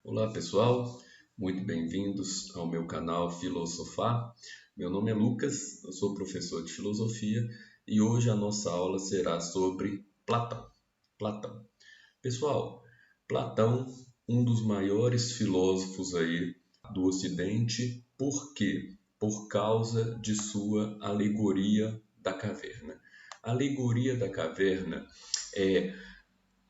Olá pessoal, muito bem-vindos ao meu canal Filosofar. Meu nome é Lucas, eu sou professor de filosofia e hoje a nossa aula será sobre Platão. Platão. Pessoal, Platão, um dos maiores filósofos aí do Ocidente, por quê? Por causa de sua alegoria da caverna. A alegoria da caverna é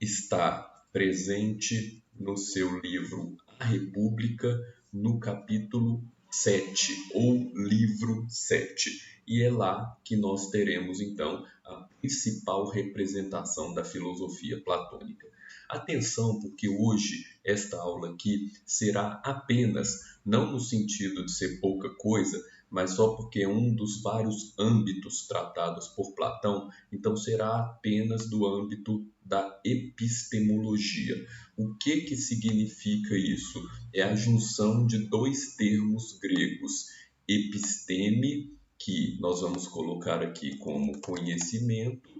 está presente no seu livro A República, no capítulo 7 ou livro 7. E é lá que nós teremos, então, a principal representação da filosofia platônica. Atenção, porque hoje esta aula aqui será apenas, não no sentido de ser pouca coisa, mas só porque é um dos vários âmbitos tratados por Platão, então será apenas do âmbito da epistemologia. O que significa isso? É a junção de dois termos gregos, episteme, que nós vamos colocar aqui como conhecimento,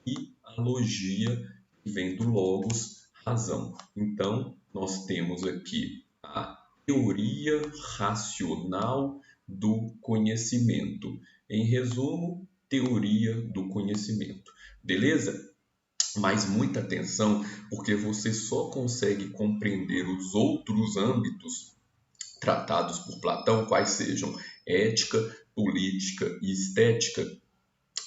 e a logia, que vem do logos, razão. Então, nós temos aqui a teoria racional do conhecimento. Em resumo, teoria do conhecimento. Beleza? Mas muita atenção, porque você só consegue compreender os outros âmbitos tratados por Platão, quais sejam ética, política e estética,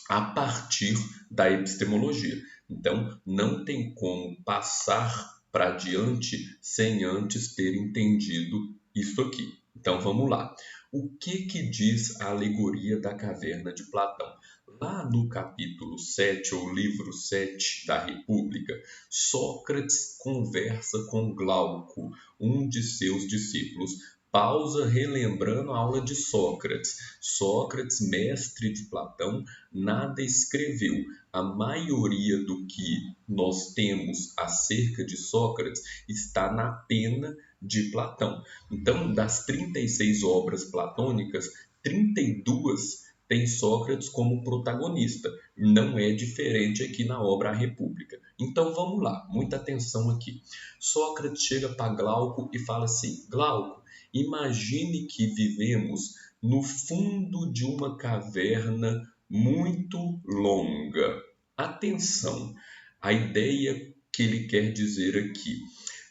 a partir da epistemologia. Então, não tem como passar para diante sem antes ter entendido isso aqui. Então, vamos lá. O que diz a alegoria da caverna de Platão? Lá no capítulo 7, ou livro 7 da República, Sócrates conversa com Glauco, um de seus discípulos. Pausa relembrando a aula de Sócrates. Sócrates, mestre de Platão, nada escreveu. A maioria do que nós temos acerca de Sócrates está na pena de Platão. Então, das 36 obras platônicas, 32 tem Sócrates como protagonista. Não é diferente aqui na obra A República. Então vamos lá, muita atenção aqui. Sócrates chega para Glauco e fala assim: Glauco, imagine que vivemos no fundo de uma caverna muito longa. Atenção, a ideia que ele quer dizer aqui.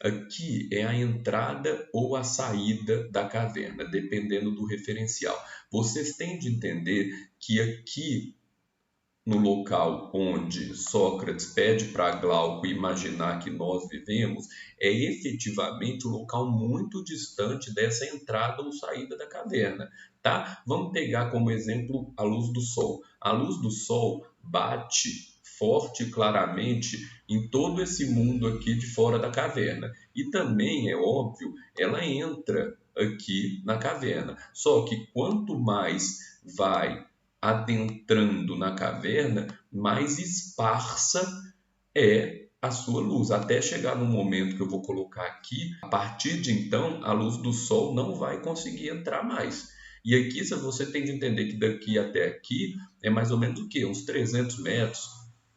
Aqui é a entrada ou a saída da caverna, dependendo do referencial. Vocês têm de entender que aqui no local onde Sócrates pede para Glauco imaginar que nós vivemos, é efetivamente um local muito distante dessa entrada ou saída da caverna, tá? Vamos pegar como exemplo a luz do sol. A luz do sol bate forte e claramente em todo esse mundo aqui de fora da caverna. E também, é óbvio, ela entra aqui na caverna. Só que quanto mais vai adentrando na caverna, mais esparsa é a sua luz, até chegar no momento que eu vou colocar aqui. A partir de então, a luz do sol não vai conseguir entrar mais. E aqui, se você tem de entender que daqui até aqui é mais ou menos o quê? Uns 300 metros,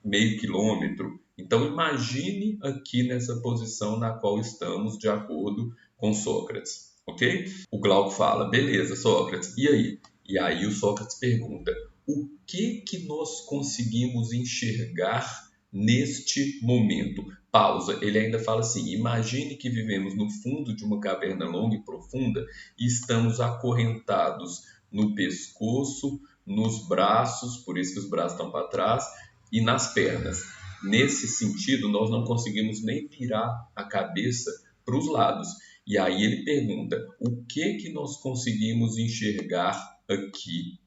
meio quilômetro. Então, imagine aqui nessa posição na qual estamos, de acordo com Sócrates, ok? O Glauco fala: beleza, Sócrates, e aí? E aí o Sócrates pergunta: o que nós conseguimos enxergar neste momento? Pausa. Ele ainda fala assim: imagine que vivemos no fundo de uma caverna longa e profunda e estamos acorrentados no pescoço, nos braços, por isso que os braços estão para trás, e nas pernas. Nesse sentido, nós não conseguimos nem virar a cabeça para os lados. E aí ele pergunta: o que nós conseguimos enxergar aqui,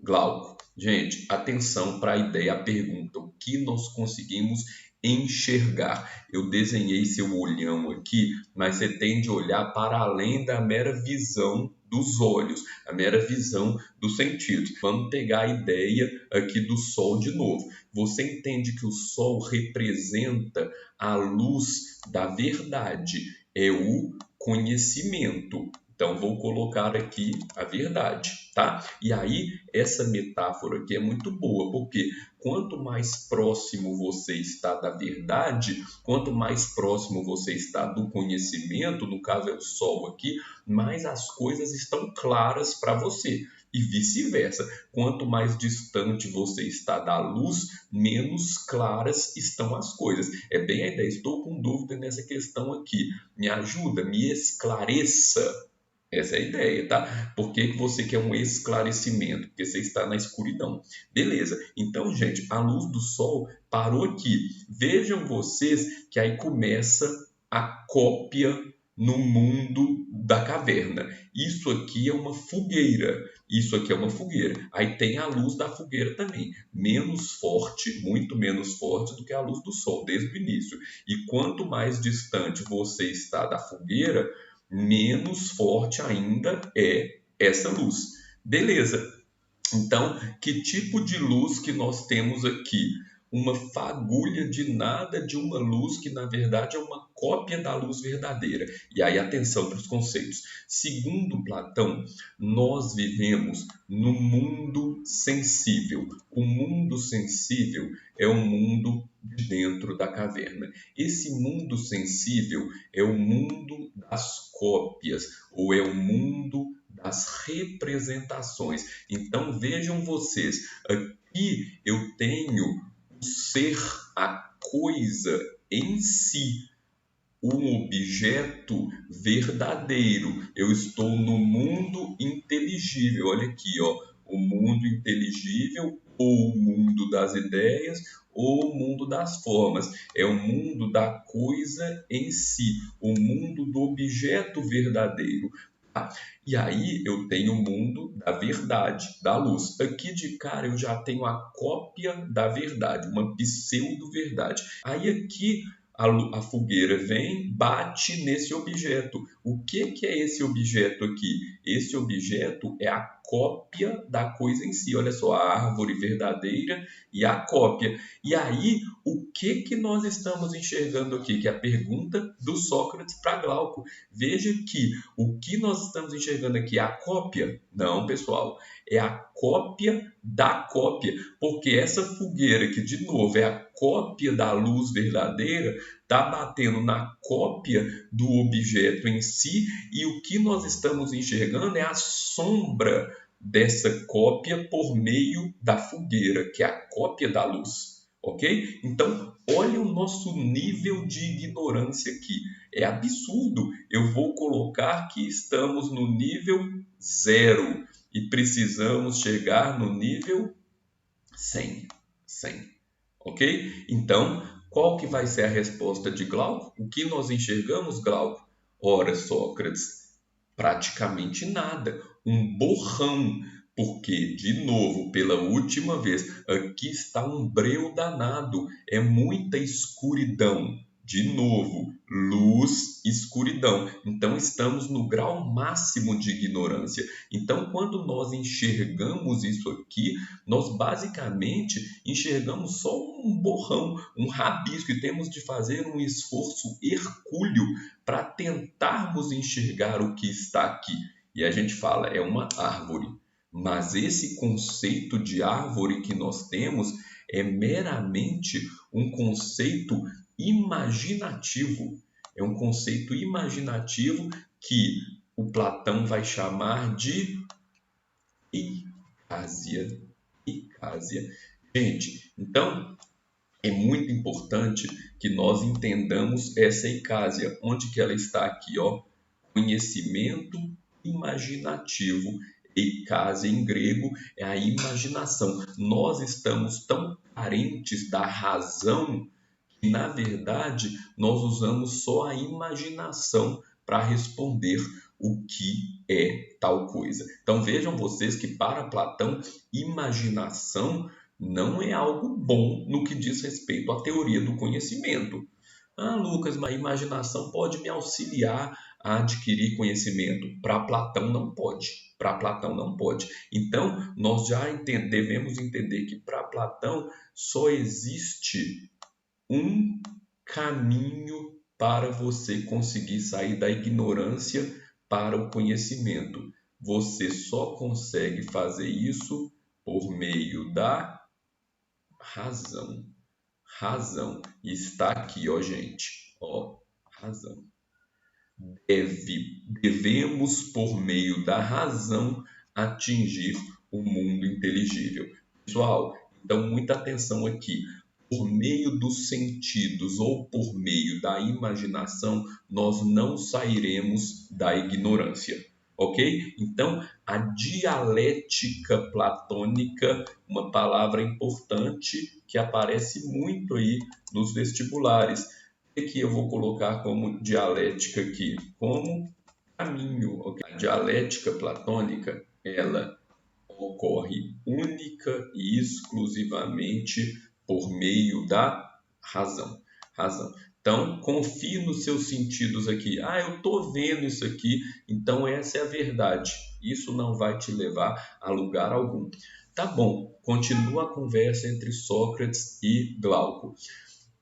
Glauco? Gente, atenção para a ideia, a pergunta: o que nós conseguimos enxergar? Eu desenhei seu olhão aqui, mas você tem de olhar para além da mera visão dos olhos, a mera visão dos sentidos. Vamos pegar a ideia aqui do sol de novo. Você entende que o sol representa a luz da verdade, é o conhecimento. Então, vou colocar aqui a verdade, tá? E aí, essa metáfora aqui é muito boa, porque quanto mais próximo você está da verdade, quanto mais próximo você está do conhecimento, no caso é o sol aqui, mais as coisas estão claras para você. E vice-versa, quanto mais distante você está da luz, menos claras estão as coisas. É bem a ideia, estou com dúvida nessa questão aqui. Me ajuda, me esclareça. Essa é a ideia, tá? Por que você quer um esclarecimento? Porque você está na escuridão. Beleza. Então, gente, a luz do sol parou aqui. Vejam vocês que aí começa a cópia no mundo da caverna. Isso aqui é uma fogueira. Isso aqui é uma fogueira. Aí tem a luz da fogueira também. Menos forte, muito menos forte do que a luz do sol, desde o início. E quanto mais distante você está da fogueira, menos forte ainda é essa luz. Beleza. Então, que tipo de luz que nós temos aqui? Uma fagulha de nada de uma luz que, na verdade, é uma cópia da luz verdadeira. E aí, atenção para os conceitos. Segundo Platão, nós vivemos no mundo sensível. O mundo sensível é o mundo de dentro da caverna. Esse mundo sensível é o mundo das cópias, ou é o mundo das representações. Então vejam vocês, aqui eu tenho o ser, a coisa em si, um objeto verdadeiro. Eu estou no mundo inteligível. Olha aqui, ó, o mundo inteligível, ou o mundo das ideias, ou o mundo das formas. É o mundo da coisa em si, o mundo do objeto verdadeiro. E aí eu tenho o mundo da verdade, da luz. Aqui de cara eu já tenho a cópia da verdade, uma pseudo-verdade. Aí aqui a fogueira vem, bate nesse objeto. O que é esse objeto aqui? Esse objeto é a cópia da coisa em si. Olha só, a árvore verdadeira e a cópia. E aí, o que nós estamos enxergando aqui? Que é a pergunta do Sócrates para Glauco. Veja que o que nós estamos enxergando aqui é a cópia? Não, pessoal, é a cópia da cópia, porque essa fogueira que, de novo, é a cópia da luz verdadeira, está batendo na cópia do objeto em si, e o que nós estamos enxergando é a sombra dessa cópia por meio da fogueira, que é a cópia da luz. Ok? Então, olha o nosso nível de ignorância aqui. É absurdo. Eu vou colocar que estamos no nível 0 e precisamos chegar no nível 100. 100. Ok? Então, qual que vai ser a resposta de Glauco? O que nós enxergamos, Glauco? Ora, Sócrates, praticamente nada. Um borrão. Porque, de novo, pela última vez, aqui está um breu danado. É muita escuridão. De novo, luz, escuridão. Então, estamos no grau máximo de ignorância. Então, quando nós enxergamos isso aqui, nós basicamente enxergamos só um borrão, um rabisco, e temos de fazer um esforço hercúleo para tentarmos enxergar o que está aqui. E a gente fala, é uma árvore. Mas esse conceito de árvore que nós temos é meramente um conceito imaginativo. É um conceito imaginativo que o Platão vai chamar de icásia. Icásia. Gente, então é muito importante que nós entendamos essa icásia. Onde que ela está aqui, ó? Conhecimento imaginativo. Icásia em grego é a imaginação. Nós estamos tão carentes da razão que, na verdade, nós usamos só a imaginação para responder o que é tal coisa. Então vejam vocês que para Platão, imaginação não é algo bom no que diz respeito à teoria do conhecimento. Ah, Lucas, mas a imaginação pode me auxiliar a adquirir conhecimento. Para Platão não pode. Para Platão não pode. Então, nós já devemos entender que para Platão só existe um caminho para você conseguir sair da ignorância para o conhecimento. Você só consegue fazer isso por meio da razão. Razão. Está aqui, ó, gente. Ó, razão. Devemos, por meio da razão, atingir o mundo inteligível. Pessoal, então muita atenção aqui. Por meio dos sentidos ou por meio da imaginação, nós não sairemos da ignorância. Ok? Então, a dialética platônica, uma palavra importante que aparece muito aí nos vestibulares. O que eu vou colocar como dialética aqui? Como caminho. Okay? A dialética platônica, ela ocorre única e exclusivamente por meio da razão. Razão. Então, confie nos seus sentidos aqui. Eu estou vendo isso aqui, então essa é a verdade. Isso não vai te levar a lugar algum. Tá bom, continua a conversa entre Sócrates e Glauco.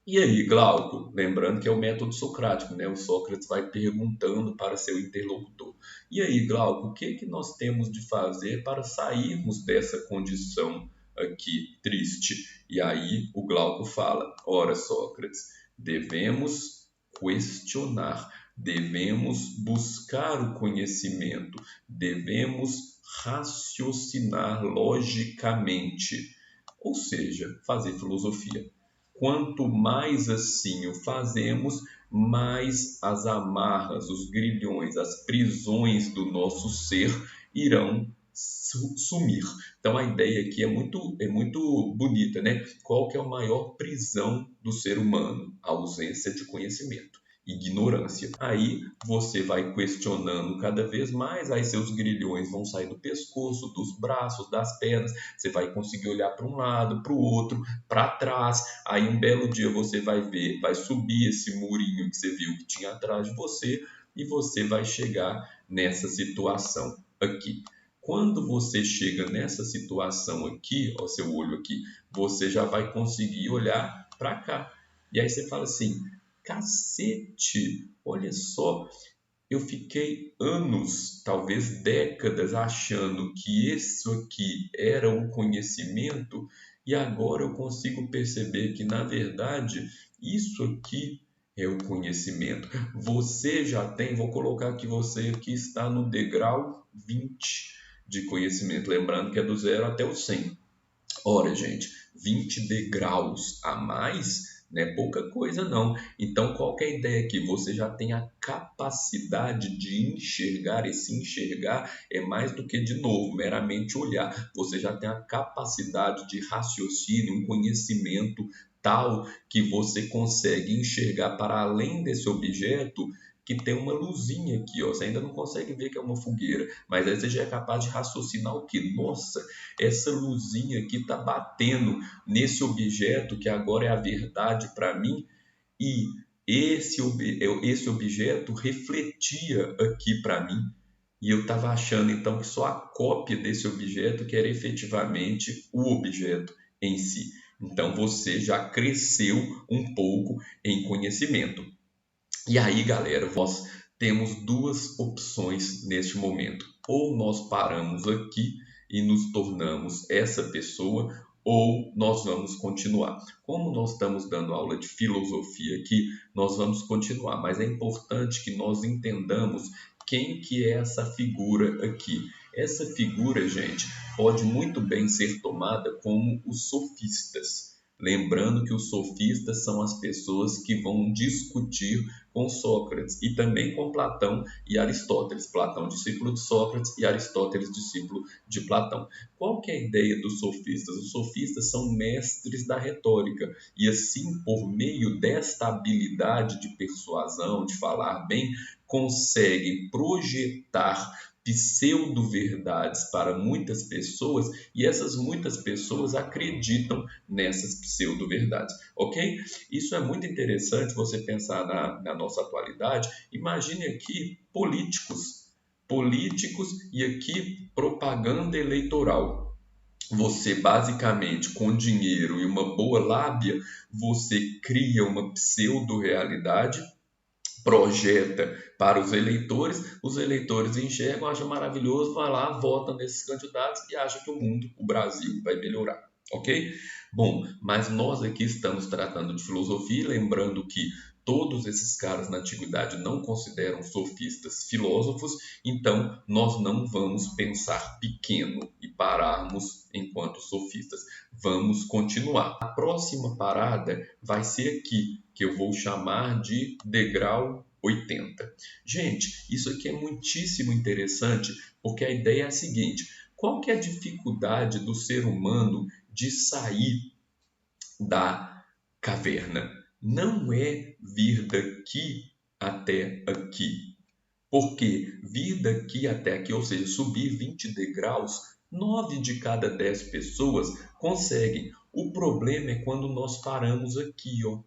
E aí, Glauco, lembrando que é o método socrático, né? O Sócrates vai perguntando para seu interlocutor. E aí, Glauco, o que nós temos de fazer para sairmos dessa condição aqui triste? E aí o Glauco fala: ora, Sócrates, devemos questionar, devemos buscar o conhecimento, devemos raciocinar logicamente, ou seja, fazer filosofia. Quanto mais assim o fazemos, mais as amarras, os grilhões, as prisões do nosso ser irão sumir. Então a ideia aqui é muito bonita, né? Qual que é a maior prisão do ser humano? A ausência de conhecimento. Ignorância. Aí você vai questionando cada vez mais, aí seus grilhões vão sair do pescoço, dos braços, das pernas, você vai conseguir olhar para um lado, para o outro, para trás, aí um belo dia você vai ver, vai subir esse murinho que você viu que tinha atrás de você e você vai chegar nessa situação aqui. Quando você chega nessa situação aqui, ó, seu olho aqui, você já vai conseguir olhar para cá. E aí você fala assim: cacete, olha só, eu fiquei anos, talvez décadas, achando que isso aqui era o conhecimento e agora eu consigo perceber que, na verdade, isso aqui é o conhecimento. Você já tem, vou colocar que você aqui está no degrau 20 de conhecimento, lembrando que é do 0 até o 100. Ora, gente, 20 degraus a mais não é pouca coisa, não. Então, qual que é a ideia aqui? Você já tem a capacidade de enxergar. Esse enxergar é mais do que, de novo, meramente olhar. Você já tem a capacidade de raciocínio, um conhecimento tal que você consegue enxergar para além desse objeto que tem uma luzinha aqui, ó. Você ainda não consegue ver que é uma fogueira, mas aí você já é capaz de raciocinar o que? Nossa, essa luzinha aqui está batendo nesse objeto que agora é a verdade para mim, e esse objeto refletia aqui para mim, e eu estava achando então que só a cópia desse objeto que era efetivamente o objeto em si. Então você já cresceu um pouco em conhecimento. E aí, galera, nós temos duas opções neste momento. Ou nós paramos aqui e nos tornamos essa pessoa, ou nós vamos continuar. Como nós estamos dando aula de filosofia aqui, nós vamos continuar, mas é importante que nós entendamos quem que é essa figura aqui. Essa figura, gente, pode muito bem ser tomada como os sofistas. Lembrando que os sofistas são as pessoas que vão discutir com Sócrates e também com Platão e Aristóteles. Platão, discípulo de Sócrates, e Aristóteles, discípulo de Platão. Qual que é a ideia dos sofistas? Os sofistas são mestres da retórica e assim, por meio desta habilidade de persuasão, de falar bem, conseguem projetar pseudo-verdades para muitas pessoas e essas muitas pessoas acreditam nessas pseudo-verdades, ok? Isso é muito interessante você pensar na nossa atualidade. Imagine aqui políticos e aqui propaganda eleitoral. Você basicamente, com dinheiro e uma boa lábia, você cria uma pseudo-realidade projeta para os eleitores enxergam, acham maravilhoso, vai lá, vota nesses candidatos e acha que o mundo, o Brasil, vai melhorar, ok? Bom, mas nós aqui estamos tratando de filosofia, lembrando que todos esses caras na antiguidade não consideram sofistas filósofos, então nós não vamos pensar pequeno e pararmos enquanto sofistas. Vamos continuar. A próxima parada vai ser aqui, que eu vou chamar de degrau 80. Gente, isso aqui é muitíssimo interessante, porque a ideia é a seguinte: qual que é a dificuldade do ser humano de sair da caverna? Não é vir daqui até aqui. Porque vir daqui até aqui, ou seja, subir 20 degraus, 9 de cada 10 pessoas conseguem. O problema é quando nós paramos aqui, ó.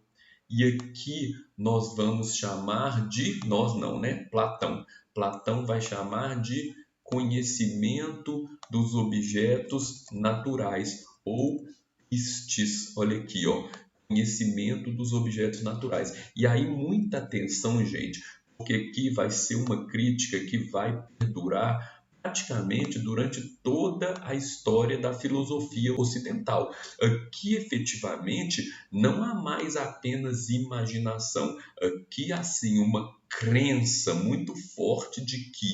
E aqui nós vamos chamar de, nós não, né? Platão. Platão vai chamar de conhecimento dos objetos naturais, ou istis. Olha aqui, ó. Conhecimento dos objetos naturais. E aí, muita atenção, gente, porque aqui vai ser uma crítica que vai perdurar praticamente durante toda a história da filosofia ocidental. Aqui, efetivamente, não há mais apenas imaginação. Aqui há, sim, uma crença muito forte de que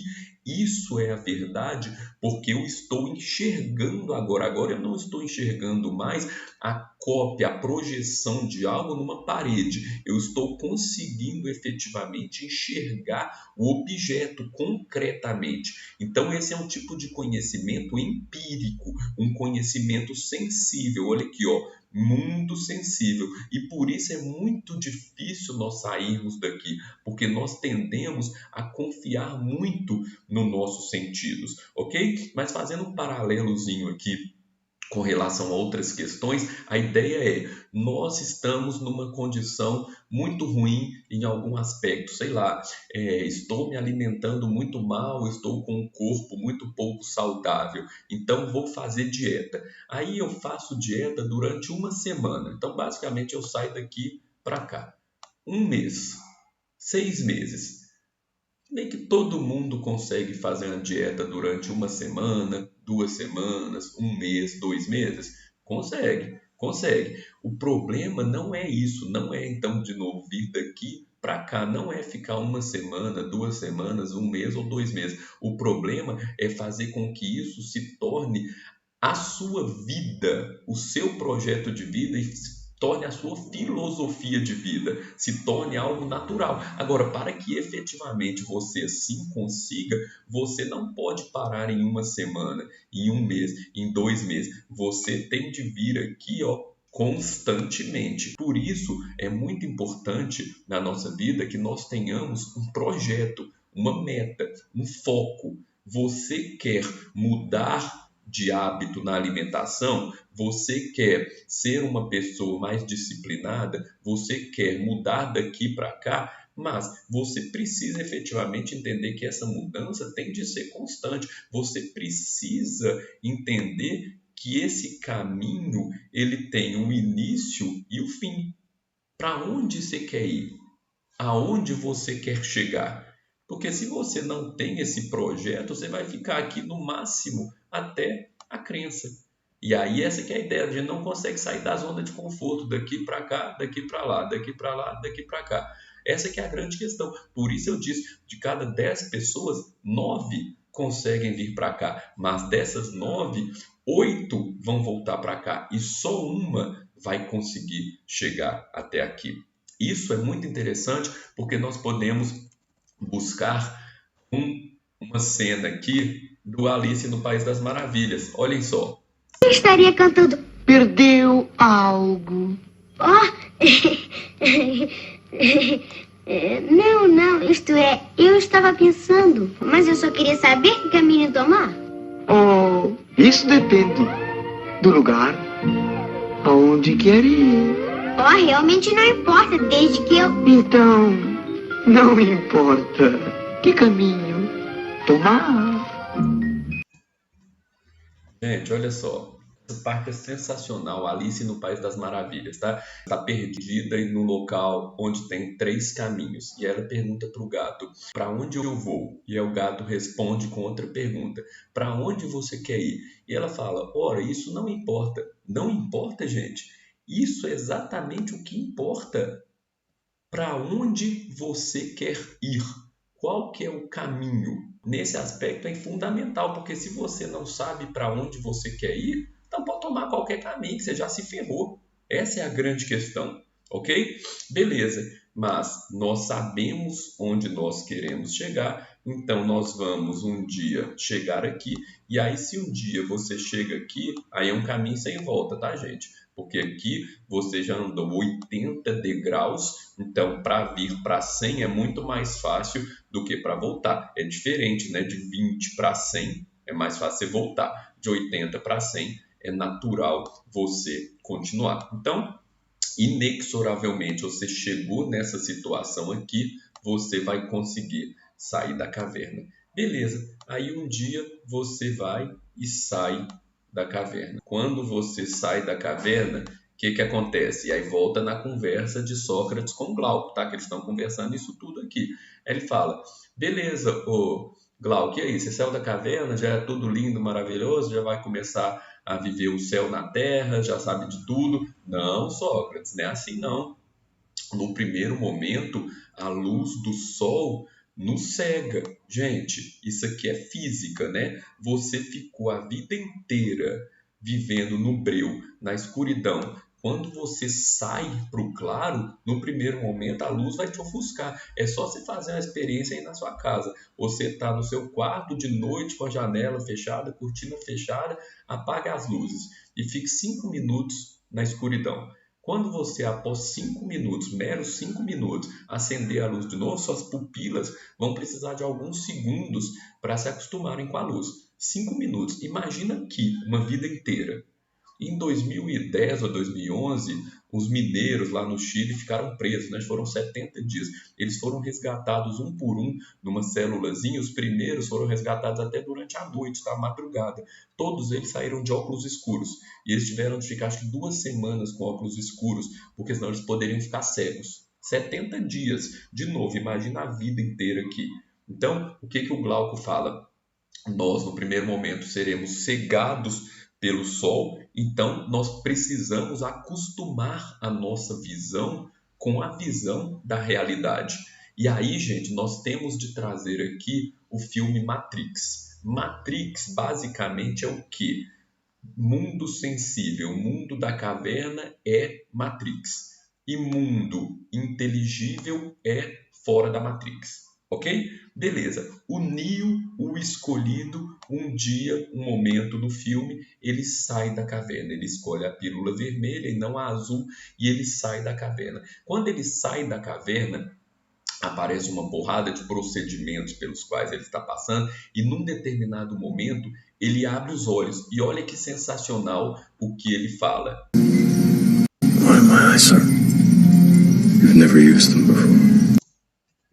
isso é a verdade, porque eu estou enxergando agora. Agora eu não estou enxergando mais a cópia, a projeção de algo numa parede. Eu estou conseguindo efetivamente enxergar o objeto concretamente. Então, esse é um tipo de conhecimento empírico, um conhecimento sensível. Olha aqui, ó, mundo sensível. E por isso é muito difícil nós sairmos daqui, porque nós tendemos a confiar muito nos nossos sentidos, ok? Mas fazendo um paralelozinho aqui com relação a outras questões, a ideia é: nós estamos numa condição muito ruim em algum aspecto, sei lá, estou me alimentando muito mal, estou com um corpo muito pouco saudável, então vou fazer dieta. Aí eu faço dieta durante uma semana, então basicamente eu saio daqui para cá. Um mês, 6 meses. Bem que todo mundo consegue fazer uma dieta durante uma semana, 2 semanas, um mês, 2 meses. Consegue, consegue. O problema não é isso, não é então de novo vir daqui para cá, não é ficar uma semana, 2 semanas, um mês ou 2 meses. O problema é fazer com que isso se torne a sua vida, o seu projeto de vida, e se torne a sua filosofia de vida, se torne algo natural. Agora, para que efetivamente você assim consiga, você não pode parar em uma semana, em um mês, em 2 meses. Você tem de vir aqui, ó, constantemente. Por isso, é muito importante na nossa vida que nós tenhamos um projeto, uma meta, um foco. Você quer mudar de hábito na alimentação? Você quer ser uma pessoa mais disciplinada? Você quer mudar daqui para cá? Mas você precisa efetivamente entender que essa mudança tem de ser constante. Você precisa entender que esse caminho ele tem um início e o fim. Para onde você quer ir? Aonde você quer chegar? Porque se você não tem esse projeto, você vai ficar aqui no máximo até a crença. E aí essa que é a ideia: a gente não consegue sair da zona de conforto, daqui para cá, daqui para lá, daqui para lá, daqui para cá. Essa que é a grande questão. Por isso eu disse, de cada 10 pessoas, 9 conseguem vir para cá. Mas dessas 9, 8 vão voltar para cá. E só uma vai conseguir chegar até aqui. Isso é muito interessante, porque nós podemos buscar uma cena aqui do Alice no País das Maravilhas. Olhem só. Eu estaria cantando Perdeu Algo. Oh. Não, isto é, eu estava pensando, mas eu só queria saber que caminho tomar. Oh, isso depende do lugar aonde quer ir. Oh, realmente não importa, desde que eu... Então, não importa que caminho tomar. Gente, olha só. Essa parte é sensacional, Alice no País das Maravilhas, tá? Está perdida no local onde tem 3 caminhos. E ela pergunta para o gato, para onde eu vou? E aí o gato responde com outra pergunta, para onde você quer ir? E ela fala, ora, isso não importa. Não importa, gente. Isso é exatamente o que importa. Para onde você quer ir? Qual que é o caminho? Nesse aspecto é fundamental, porque se você não sabe para onde você quer ir, então pode tomar qualquer caminho, que você já se ferrou. Essa é a grande questão, ok? Beleza, mas nós sabemos onde nós queremos chegar, então nós vamos um dia chegar aqui, e aí se um dia você chega aqui, aí é um caminho sem volta, tá, gente? Porque aqui você já andou 80 degraus, então para vir para 100 é muito mais fácil do que para voltar. É diferente, né? De 20 para 100 é mais fácil você voltar. De 80 para 100 é natural você continuar. Então, inexoravelmente, você chegou nessa situação aqui, você vai conseguir sair da caverna. Beleza, aí um dia você vai e sai da caverna. Quando você sai da caverna, o que acontece? E aí volta na conversa de Sócrates com Glauco, tá? Que eles estão conversando isso tudo aqui. Aí ele fala, beleza, ô Glauco, e aí? Você saiu da caverna, já é tudo lindo, maravilhoso, já vai começar a viver o céu na terra, já sabe de tudo. Não, Sócrates, não é assim não. No primeiro momento, a luz do sol nos cega. Gente, isso aqui é física, né? Você ficou a vida inteira vivendo no breu, na escuridão. Quando você sai para o claro, no primeiro momento a luz vai te ofuscar. É só você fazer uma experiência aí na sua casa. Você está no seu quarto de noite com a janela fechada, cortina fechada, apaga as luzes e fique 5 minutos na escuridão. Quando você, após 5 minutos, meros 5 minutos, acender a luz de novo, suas pupilas vão precisar de alguns segundos para se acostumarem com a luz. 5 minutos. Imagina aqui, uma vida inteira. Em 2010 ou 2011, os mineiros lá no Chile ficaram presos, né? Foram 70 dias. Eles foram resgatados um por um numa célulazinha. Os primeiros foram resgatados até durante a noite, tá? Madrugada. Todos eles saíram de óculos escuros. E eles tiveram de ficar, acho que 2 semanas com óculos escuros, porque senão eles poderiam ficar cegos. 70 dias. De novo, imagina a vida inteira aqui. Então, o que o Glauco fala? Nós, no primeiro momento, seremos cegados pelo sol, então nós precisamos acostumar a nossa visão com a visão da realidade. E aí, gente, nós temos de trazer aqui o filme Matrix. Matrix, basicamente, é o quê? Mundo sensível, o mundo da caverna é Matrix. E mundo inteligível é fora da Matrix. Ok? Beleza. O Neo, o escolhido, um dia, um momento do filme, ele sai da caverna. Ele escolhe a pílula vermelha e não a azul, e ele sai da caverna. Quando ele sai da caverna, aparece uma porrada de procedimentos pelos quais ele está passando, e num determinado momento, ele abre os olhos. E olha que sensacional o que ele fala. Why my eyes, sir? You've never used them before.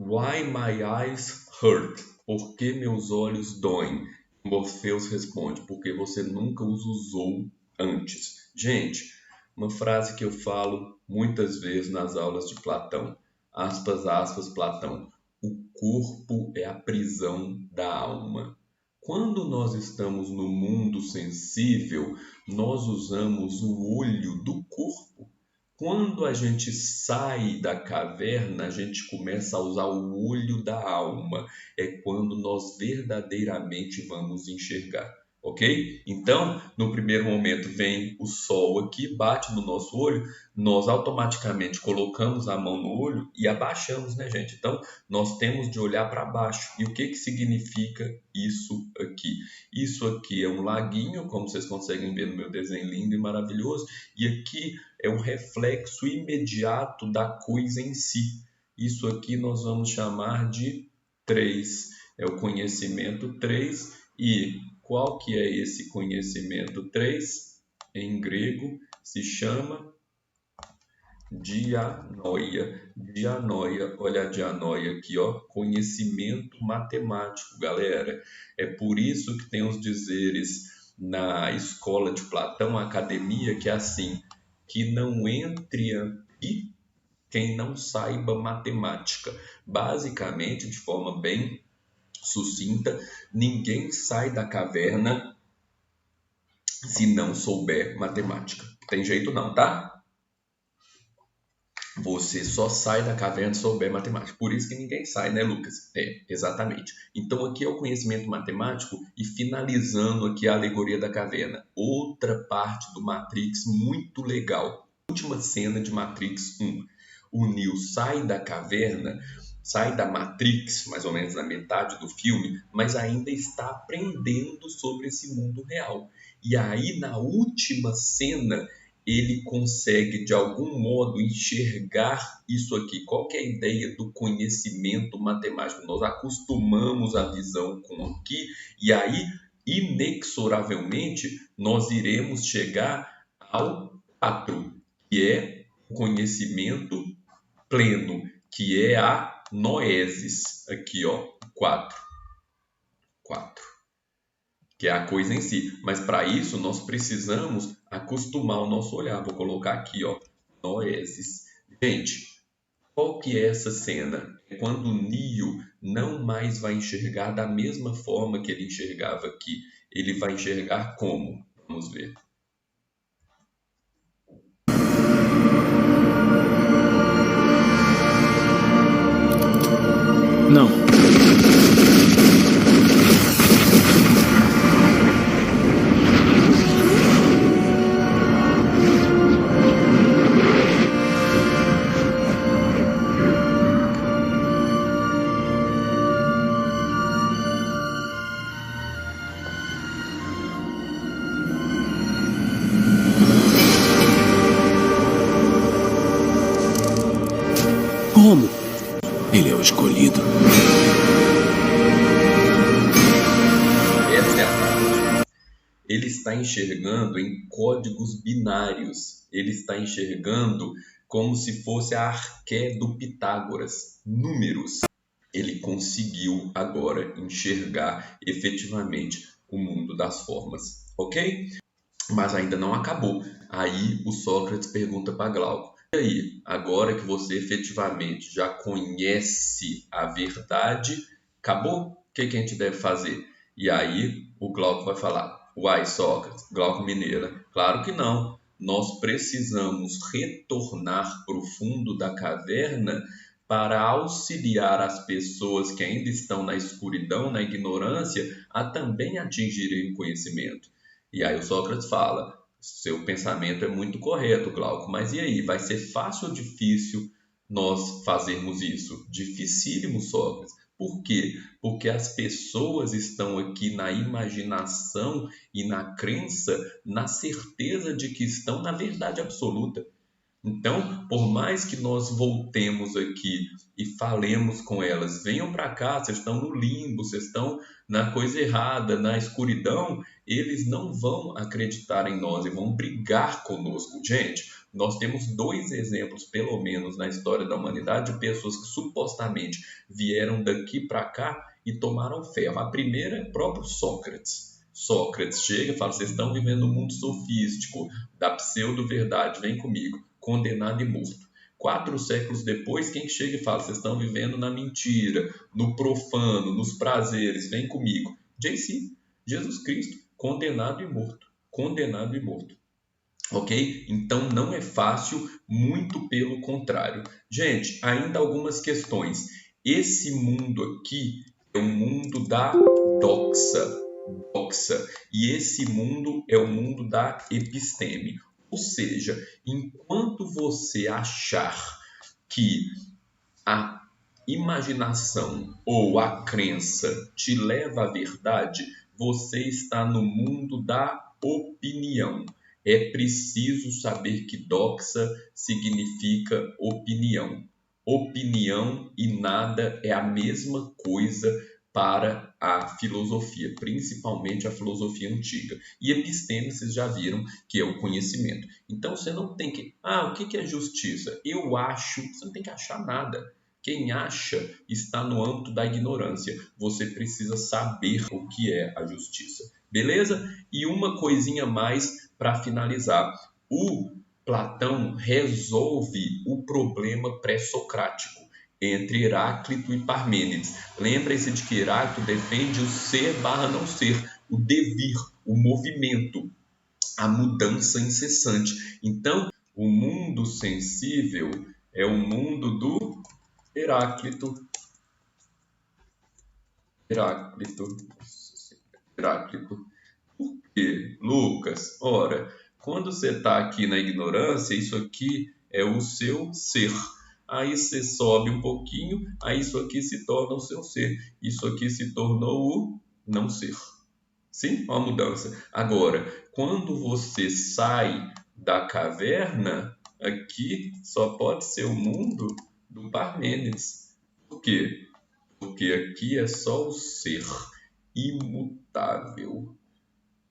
Why my eyes hurt? Por que meus olhos doem? Morpheus responde, porque você nunca os usou antes. Gente, uma frase que eu falo muitas vezes nas aulas de Platão. Aspas, aspas, Platão. O corpo é a prisão da alma. Quando nós estamos no mundo sensível, nós usamos o olho do corpo. Quando a gente sai da caverna, a gente começa a usar o olho da alma. É quando nós verdadeiramente vamos enxergar, ok? Então, no primeiro momento vem o sol aqui, bate no nosso olho, nós automaticamente colocamos a mão no olho e abaixamos, né, gente? Então, nós temos de olhar para baixo. E o que significa isso aqui? Isso aqui é um laguinho, como vocês conseguem ver no meu desenho lindo e maravilhoso, e aqui é um reflexo imediato da coisa em si. Isso aqui nós vamos chamar de 3. É o conhecimento 3. E qual que é esse conhecimento 3? Em grego se chama dianoia. Dianoia, olha a dianoia aqui, ó, conhecimento matemático, galera. É por isso que tem os dizeres na escola de Platão, a academia, que é assim, que não entre aqui quem não saiba matemática. Basicamente, de forma bem sucinta, ninguém sai da caverna se não souber matemática. Tem jeito não, tá? Você só sai da caverna se souber matemática. Por isso que ninguém sai, né, Lucas? É, exatamente. Então aqui é o conhecimento matemático e finalizando aqui a alegoria da caverna. Outra parte do Matrix muito legal. Última cena de Matrix 1. O Neo sai da caverna, sai da Matrix, mais ou menos na metade do filme, mas ainda está aprendendo sobre esse mundo real. E aí, na última cena, ele consegue, de algum modo, enxergar isso aqui. Qual que é a ideia do conhecimento matemático? Nós acostumamos a visão com aqui, e aí, inexoravelmente, nós iremos chegar ao 4, que é o conhecimento pleno, que é a noesis. Aqui, ó, 4. Que é a coisa em si. Mas para isso nós precisamos acostumar o nosso olhar. Vou colocar aqui, ó, noesis. Gente, qual que é essa cena? É quando o Neo não mais vai enxergar da mesma forma que ele enxergava aqui. Ele vai enxergar como? Vamos ver. Não. Como? Ele é o escolhido. Essa é a parte. Ele está enxergando em códigos binários. Ele está enxergando como se fosse a arqué do Pitágoras, números. Ele conseguiu agora enxergar efetivamente o mundo das formas, ok? Mas ainda não acabou. Aí o Sócrates pergunta para Glauco: e aí, agora que você efetivamente já conhece a verdade, acabou? O que a gente deve fazer? E aí o Glauco vai falar: uai, Sócrates, Glauco Mineira, claro que não. Nós precisamos retornar para o fundo da caverna para auxiliar as pessoas que ainda estão na escuridão, na ignorância, a também atingirem o conhecimento. E aí o Sócrates fala: seu pensamento é muito correto, Glauco, mas e aí, vai ser fácil ou difícil nós fazermos isso? Dificílimo, Sócrates. Por quê? Porque as pessoas estão aqui na imaginação e na crença, na certeza de que estão na verdade absoluta. Então, por mais que nós voltemos aqui e falemos com elas, venham para cá, vocês estão no limbo, vocês estão na coisa errada, na escuridão, eles não vão acreditar em nós e vão brigar conosco. Gente, nós temos 2 exemplos, pelo menos, na história da humanidade, de pessoas que supostamente vieram daqui para cá e tomaram ferro. A primeira é o próprio Sócrates. Sócrates chega e fala: vocês estão vivendo um mundo sofístico, da pseudo-verdade, vem comigo. Condenado e morto. 4 séculos depois, quem chega e fala: vocês estão vivendo na mentira, no profano, nos prazeres, vem comigo. JC, Jesus Cristo, condenado e morto. Condenado e morto. Ok? Então não é fácil, muito pelo contrário. Gente, ainda algumas questões. Esse mundo aqui é o mundo da doxa. E esse mundo é o mundo da episteme. Ou seja, enquanto você achar que a imaginação ou a crença te leva à verdade, você está no mundo da opinião. É preciso saber que doxa significa opinião. Opinião e nada é a mesma coisa para a filosofia, principalmente a filosofia antiga. E episteme, vocês já viram que é o conhecimento. Então você não tem que... o que é justiça? Eu acho... Você não tem que achar nada. Quem acha está no âmbito da ignorância. Você precisa saber o que é a justiça. Beleza? E uma coisinha mais para finalizar. O Platão resolve o problema pré-socrático entre Heráclito e Parmênides. Lembre-se de que Heráclito defende o ser/não ser, o devir, o movimento, a mudança incessante. Então, o mundo sensível é o mundo do Heráclito. Por quê, Lucas? Ora, quando você está aqui na ignorância, isso aqui é o seu ser. Aí você sobe um pouquinho, aí isso aqui se torna o seu ser. Isso aqui se tornou o não ser. Sim, uma mudança. Agora, quando você sai da caverna, aqui só pode ser o mundo do Parmênides. Por quê? Porque aqui é só o ser imutável.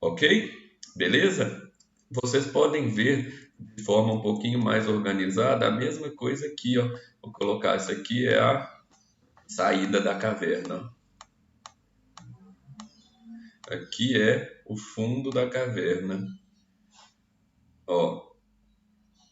Ok? Beleza? Vocês podem ver de forma um pouquinho mais organizada a mesma coisa aqui, ó. Vou colocar isso aqui, é a saída da caverna. Aqui é o fundo da caverna. Ó,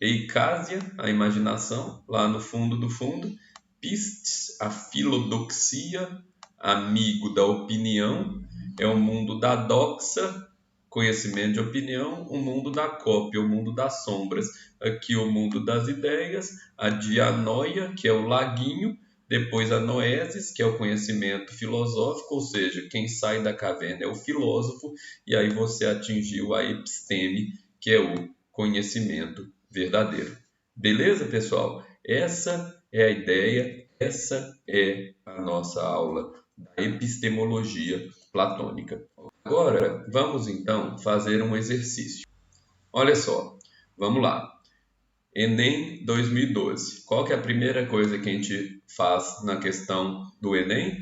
eicásia, a imaginação, lá no fundo do fundo. Pistes, a filodoxia, amigo da opinião, é o mundo da doxa, conhecimento de opinião, o mundo da cópia, o mundo das sombras. Aqui o mundo das ideias, a dianoia, que é o laguinho, depois a noesis, que é o conhecimento filosófico, ou seja, quem sai da caverna é o filósofo, e aí você atingiu a episteme, que é o conhecimento verdadeiro. Beleza, pessoal? Essa é a ideia, essa é a nossa aula da epistemologia platônica. Agora, vamos então fazer um exercício. Olha só, vamos lá. Enem 2012. Qual que é a primeira coisa que a gente faz na questão do Enem?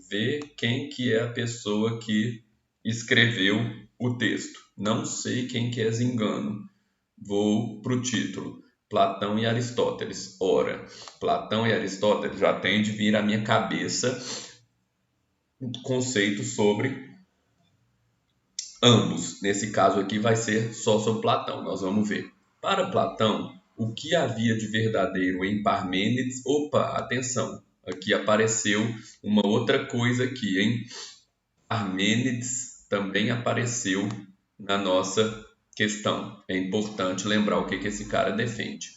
Ver quem que é a pessoa que escreveu o texto. Não sei quem que é Zingano. Vou para o título. Platão e Aristóteles. Ora, Platão e Aristóteles já tem de vir à minha cabeça um conceito sobre ambos. Nesse caso aqui vai ser só sobre Platão, nós vamos ver. Para Platão, o que havia de verdadeiro em Parmênides... Opa, atenção, aqui apareceu uma outra coisa aqui, hein? Parmênides também apareceu na nossa questão. É importante lembrar o que esse cara defende.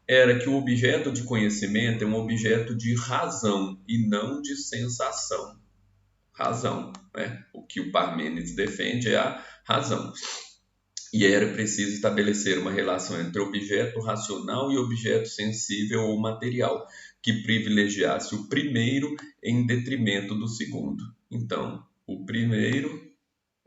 Era que o objeto de conhecimento é um objeto de razão e não de sensação. Razão, né? O que o Parmênides defende é a razão. E era preciso estabelecer uma relação entre objeto racional e objeto sensível ou material, que privilegiasse o primeiro em detrimento do segundo. Então, o primeiro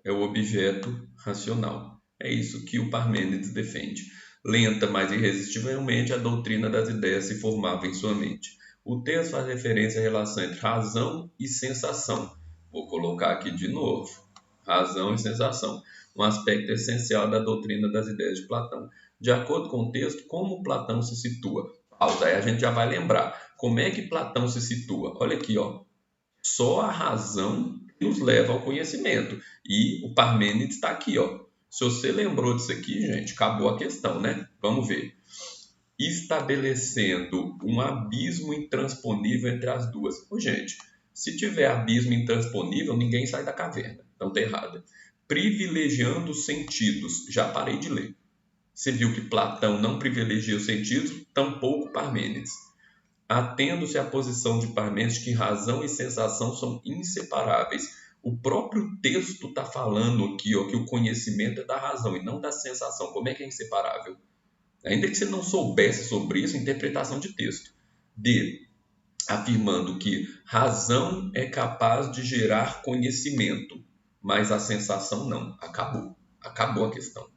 é o objeto racional. É isso que o Parmênides defende. Lenta, mas irresistivelmente, a doutrina das ideias se formava em sua mente. O texto faz referência à relação entre razão e sensação. Vou colocar aqui de novo. Razão e sensação. Um aspecto essencial da doutrina das ideias de Platão. De acordo com o texto, como Platão se situa? Pausa, aí a gente já vai lembrar. Como é que Platão se situa? Olha aqui, ó. Só a razão nos leva ao conhecimento. E o Parmênides está aqui, ó. Se você lembrou disso aqui, gente, acabou a questão, né? Vamos ver. Estabelecendo um abismo intransponível entre as duas. Gente, se tiver abismo intransponível, ninguém sai da caverna. Então tá errado. Privilegiando os sentidos. Já parei de ler. Você viu que Platão não privilegia os sentidos, tampouco Parmênides. Atendo-se à posição de Parmênides que razão e sensação são inseparáveis. O próprio texto está falando aqui, ó, que o conhecimento é da razão e não da sensação. Como é que é inseparável? Ainda que você não soubesse sobre isso, interpretação de texto. D. Afirmando que razão é capaz de gerar conhecimento, mas a sensação não. Acabou. Acabou a questão.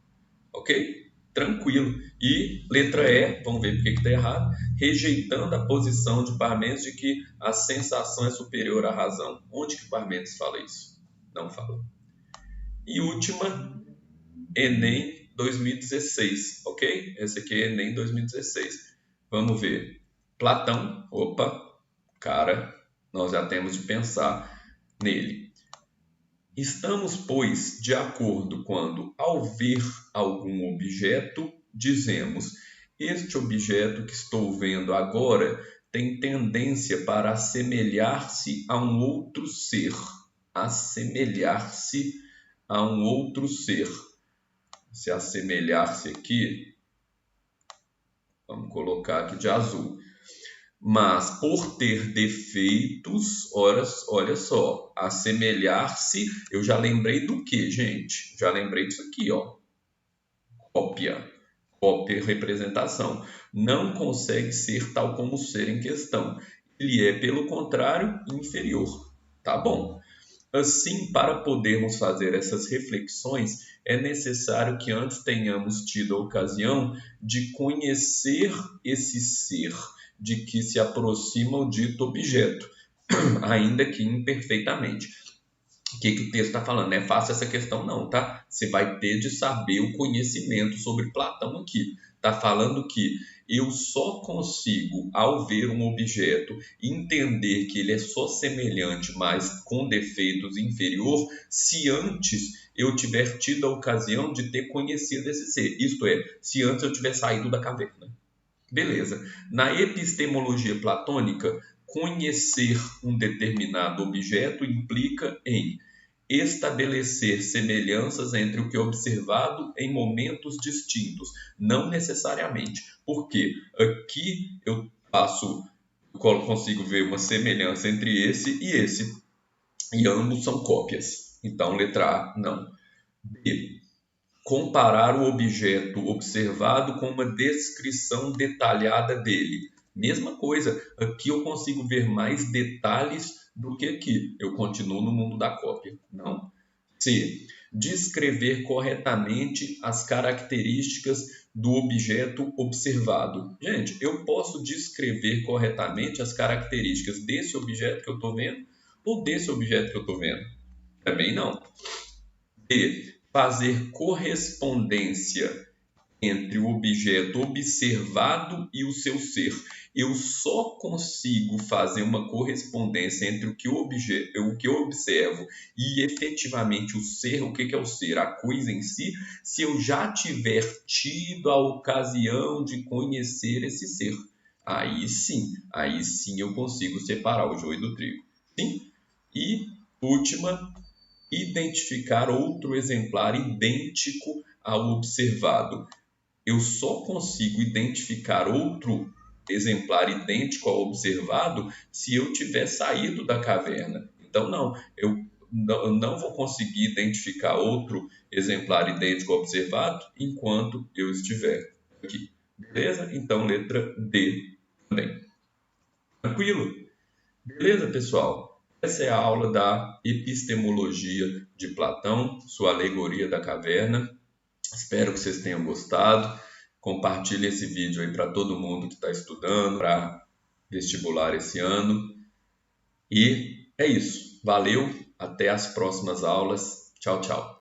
Ok? Tranquilo. E letra E, vamos ver por que está errado, rejeitando a posição de Parmênides de que a sensação é superior à razão. Onde que Parmênides fala isso? Não fala. E última, Enem 2016, ok? Esse aqui é Enem 2016. Vamos ver. Platão, opa, cara, nós já temos de pensar nele. Estamos, pois, de acordo quando, ao ver algum objeto, dizemos: este objeto que estou vendo agora tem tendência para assemelhar-se a um outro ser. Assemelhar-se a um outro ser. Se assemelhar-se aqui, vamos colocar aqui de azul. Mas por ter defeitos, olha só, assemelhar-se, eu já lembrei do que, gente? Já lembrei disso aqui, ó. Cópia, representação. Não consegue ser tal como o ser em questão. Ele é, pelo contrário, inferior. Tá bom. Assim, para podermos fazer essas reflexões, é necessário que antes tenhamos tido a ocasião de conhecer esse ser, de que se aproxima o dito objeto, ainda que imperfeitamente. O que o texto está falando? Não é fácil essa questão não, tá? Você vai ter de saber o conhecimento sobre Platão aqui. Está falando que eu só consigo, ao ver um objeto, entender que ele é só semelhante, mas com defeitos inferior, se antes eu tiver tido a ocasião de ter conhecido esse ser. Isto é, se antes eu tiver saído da caverna. Beleza. Na epistemologia platônica, conhecer um determinado objeto implica em estabelecer semelhanças entre o que é observado em momentos distintos, não necessariamente, porque aqui eu consigo ver uma semelhança entre esse, e ambos são cópias. Então, letra A, não. B. Comparar o objeto observado com uma descrição detalhada dele. Mesma coisa, aqui eu consigo ver mais detalhes do que aqui. Eu continuo no mundo da cópia. Não. C. Descrever corretamente as características do objeto observado. Gente, eu posso descrever corretamente as características desse objeto que eu estou vendo ou desse objeto que eu estou vendo? Também não. D. Fazer correspondência entre o objeto observado e o seu ser. Eu só consigo fazer uma correspondência entre o que eu observo e efetivamente o ser. O que é o ser? A coisa em si, se eu já tiver tido a ocasião de conhecer esse ser. Aí sim eu consigo separar o joio do trigo. Sim? E última, identificar outro exemplar idêntico ao observado. Eu só consigo identificar outro exemplar idêntico ao observado se eu tiver saído da caverna. Então, eu não vou conseguir identificar outro exemplar idêntico ao observado enquanto eu estiver aqui. Beleza? Então, letra D também. Tranquilo? Beleza, pessoal? Essa é a aula da epistemologia de Platão, sua alegoria da caverna. Espero que vocês tenham gostado. Compartilhe esse vídeo aí para todo mundo que está estudando para vestibular esse ano. E é isso. Valeu. Até as próximas aulas. Tchau, tchau.